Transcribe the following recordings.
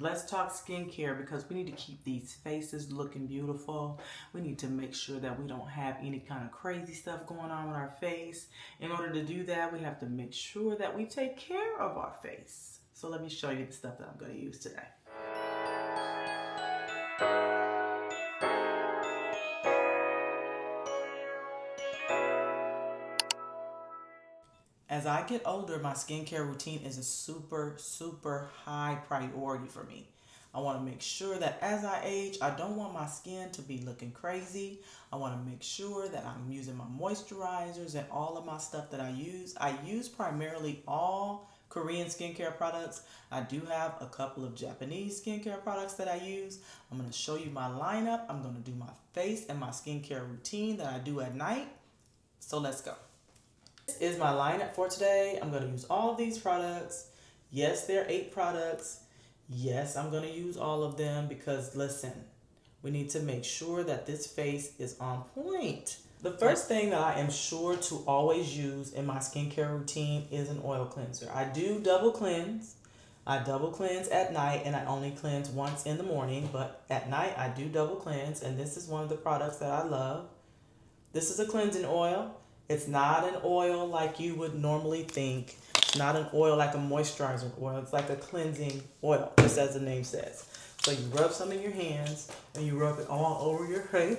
let's talk skincare because we need to keep these faces looking beautiful. We need to make sure that we don't have any kind of crazy stuff going on with our face. In order to do that, we have to make sure that we take care of our face. So let me show you the stuff that I'm going to use today. As I get older, my skincare routine is a super high priority for me. I want to make sure that as I age, I don't want my skin to be looking crazy. I want to make sure that I'm using my moisturizers and all of my stuff that I use. I use primarily all Korean skincare products. I do have a couple of Japanese skincare products that I use. I'm going to show you my lineup. I'm going to do my face and my skincare routine that I do at night. So let's go. This is my lineup for today. I'm going to use all of these products. Yes, there are 8 products. Yes, I'm going to use all of them because, listen, we need to make sure that this face is on point. The first thing that I am sure to always use in my skincare routine is an oil cleanser. I do double cleanse. I double cleanse at night and I only cleanse once in the morning, but at night I do double cleanse, and this is one of the products that I love. This is a cleansing oil. It's not an oil like you would normally think. It's not an oil like a moisturizer oil. It's like a cleansing oil, just as the name says. So you rub some in your hands and you rub it all over your face.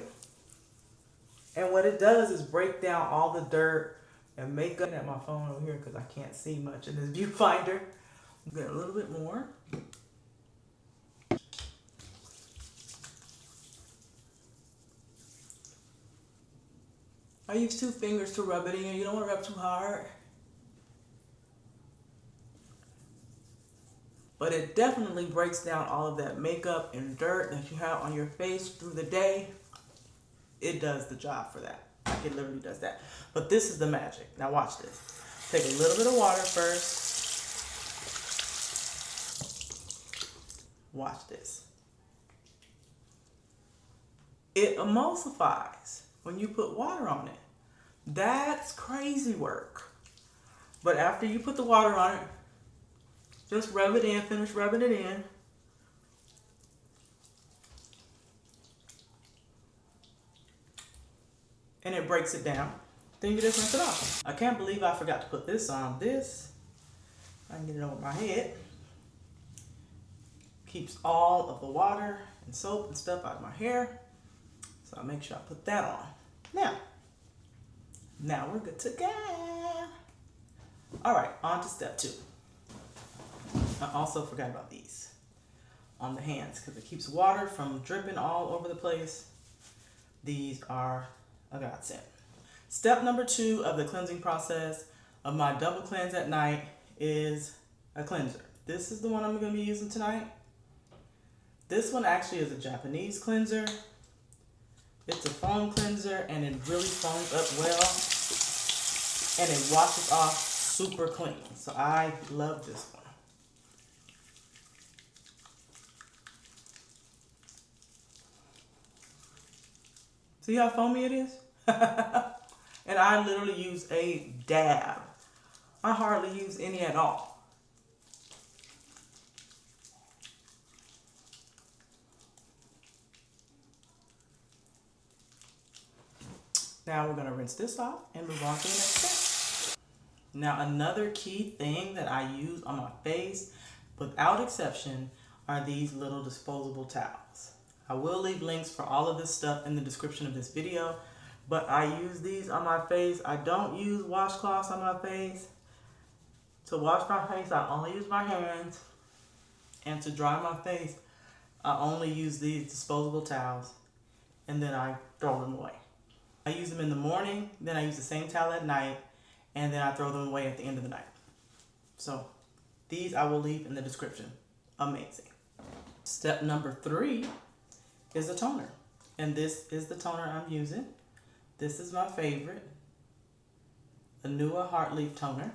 And what it does is break down all the dirt and makeup. At my phone over here because I can't see much in this viewfinder. Get a little bit more. I use 2 fingers to rub it in. You don't want to rub too hard. But it definitely breaks down all of that makeup and dirt that you have on your face through the day. It does the job for that. Like, it literally does that. But this is the magic. Now watch this. Take a little bit of water first. Watch this. It emulsifies when you put water on it. That's crazy work. But after you put the water on it, just rub it in, finish rubbing it in. And it breaks it down. Then you just rinse it off. I can't believe I forgot to put this on. This, I can get it over my head. Keeps all of the water and soap and stuff out of my hair. So I'll make sure I put that on. Now we're good to go. All right, on to step 2. I also forgot about these on the hands because it keeps water from dripping all over the place. These are a godsend. Step number 2 of the cleansing process of my double cleanse at night is a cleanser. This is the one I'm going to be using tonight. This one actually is a Japanese cleanser. It's a foam cleanser and it really foams up well and it washes off super clean. So I love this one. See how foamy it is? And I literally use a dab. I hardly use any at all. Now we're going to rinse this off and move on to the next step. Now another key thing that I use on my face, without exception, are these little disposable towels. I will leave links for all of this stuff in the description of this video, but I use these on my face. I don't use washcloths on my face. To wash my face, I only use my hands. And to dry my face, I only use these disposable towels, and then I throw them away. I use them in the morning, then I use the same towel at night, and then I throw them away at the end of the night. So these I will leave in the description. Amazing. Step number 3 is a toner. And this is the toner I'm using. This is my favorite. The Nua Heart Leaf Toner.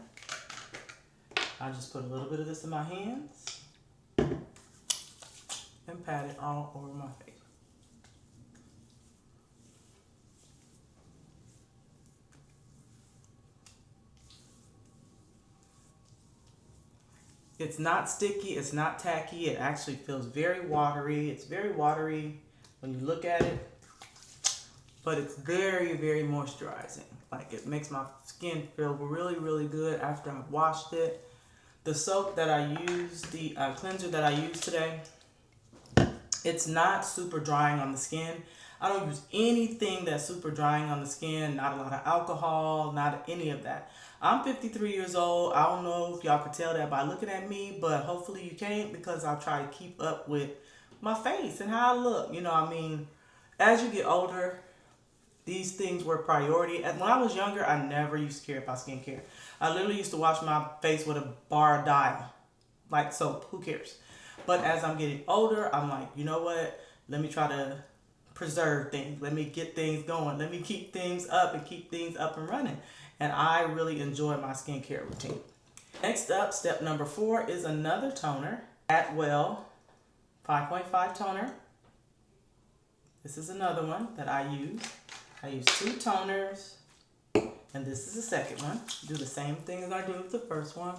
I just put a little bit of this in my hands and pat it all over my face. It's not sticky, it's not tacky. It actually feels very watery. It's very watery when you look at it, but it's very, very moisturizing. Like, it makes my skin feel really, really good after I've washed it. The soap that I use, the cleanser that I use today, it's not super drying on the skin. I don't use anything that's super drying on the skin, not a lot of alcohol, not any of that. I'm 53 years old. I don't know if y'all could tell that by looking at me, but hopefully you can't, because I try to keep up with my face and how I look. You know what I mean? As you get older, these things were priority. And when I was younger, I never used to care about skincare. I literally used to wash my face with a bar of Dial, like soap. Who cares? But as I'm getting older, I'm like, you know what? Let me try to preserve things. Let me get things going. Let me keep things up and keep things up and running. And I really enjoy my skincare routine. Next up, step number 4 is another toner. Atwell 5.5 toner. This is another one that I use. I use 2 toners, and this is the second one. Do the same thing as I did with the first one.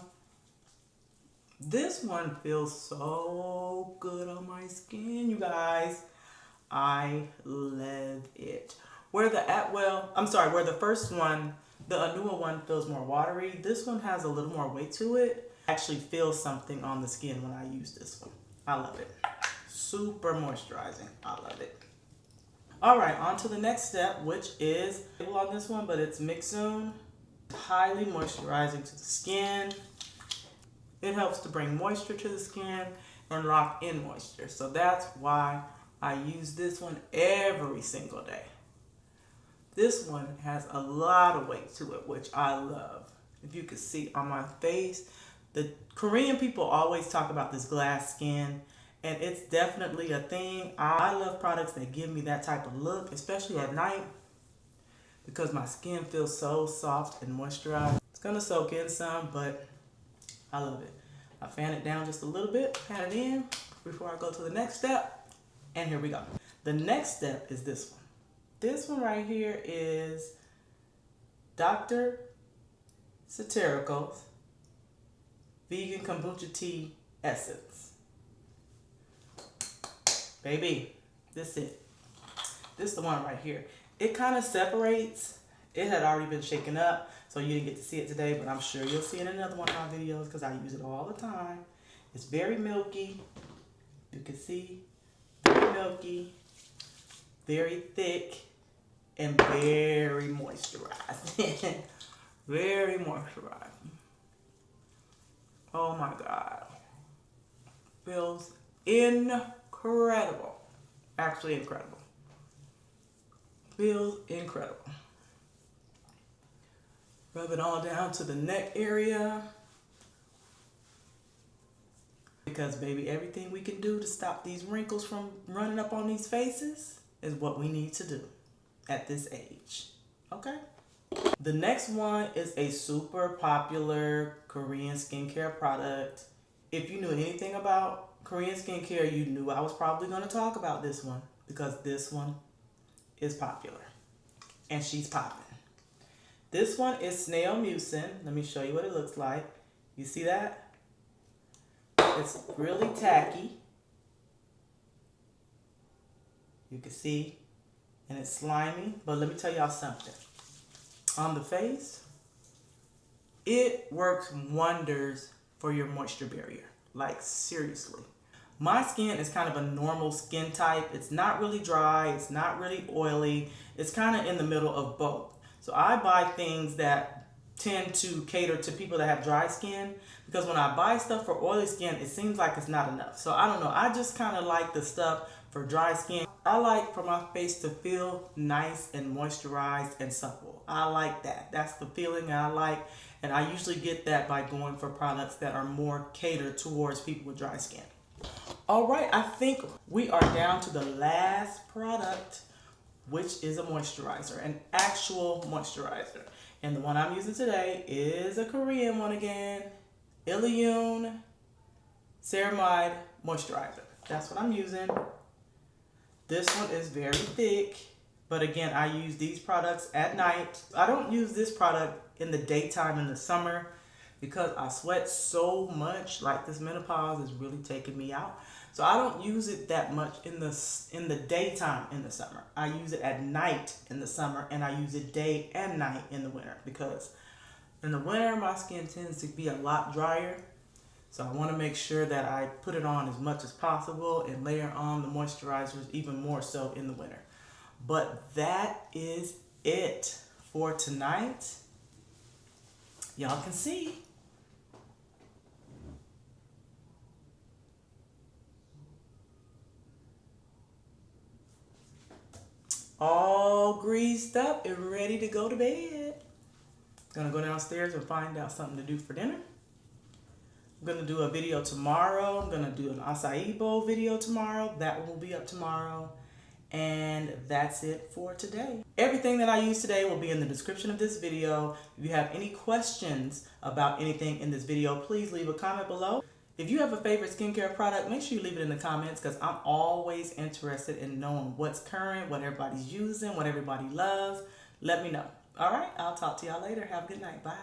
This one feels so good on my skin, you guys. I love it. Where the first one, the newer one feels more watery, this one has a little more weight to it. I actually feel something on the skin when I use this one. I love it. Super moisturizing. I love it. Alright, on to the next step, which is on this one, but it's Mixoon. Highly moisturizing to the skin. It helps to bring moisture to the skin and lock in moisture. So that's why I use this one every single day. This one has a lot of weight to it, which I love. If you can see on my face, the Korean people always talk about this glass skin, and it's definitely a thing. I love products that give me that type of look, especially at night, because my skin feels so soft and moisturized. It's gonna soak in some, but I love it. I fan it down just a little bit, pat it in before I go to the next step, and here we go. The next step is this one. This one right here is Dr. Satirico's Vegan Kombucha Tea Essence. Baby, this is it. This is the one right here. It kind of separates. It had already been shaken up, so you didn't get to see it today, but I'm sure you'll see it in another one of my videos because I use it all the time. It's very milky. You can see, very milky, very thick, and very moisturizing. Very moisturizing. Oh my God. Feels incredible. Actually incredible. Feels incredible. Rub it all down to the neck area. Because baby, everything we can do to stop these wrinkles from running up on these faces is what we need to do at this age. Okay? The next one is a super popular Korean skincare product. If you knew anything about Korean skincare, you knew I was probably going to talk about this one because this one is popular. And she's popping. This one is Snail Mucin. Let me show you what it looks like. You see that? It's really tacky. You can see. And it's slimy. But let me tell y'all something. On the face, it works wonders for your moisture barrier. Like, seriously. My skin is kind of a normal skin type. It's not really dry. It's not really oily. It's kind of in the middle of both. So I buy things that tend to cater to people that have dry skin, because when I buy stuff for oily skin, it seems like it's not enough. So I don't know. I just kind of like the stuff for dry skin. I like for my face to feel nice and moisturized and supple. I like that. That's the feeling I like. And I usually get that by going for products that are more catered towards people with dry skin. All right, I think we are down to the last product, which is a moisturizer, an actual moisturizer. And the one I'm using today is a Korean one again, Ilyun Ceramide Moisturizer. That's what I'm using. This one is very thick, but again, I use these products at night. I don't use this product in the daytime in the summer because I sweat so much. Like, this menopause is really taking me out. So I don't use it that much in the daytime in the summer. I use it at night in the summer, and I use it day and night in the winter, because in the winter my skin tends to be a lot drier. So I want to make sure that I put it on as much as possible and layer on the moisturizers even more so in the winter. But that is it for tonight. Y'all can see. All greased up and ready to go to bed. Gonna go downstairs and find out something to do for dinner. I'm gonna do a video tomorrow. I'm gonna do an acai bowl video tomorrow. That one will be up tomorrow. And that's it for today. Everything that I use today will be in the description of this video. If you have any questions about anything in this video, please leave a comment below. If you have a favorite skincare product, make sure you leave it in the comments, because I'm always interested in knowing what's current, what everybody's using, what everybody loves. Let me know. All right, I'll talk to y'all later. Have a good night. Bye.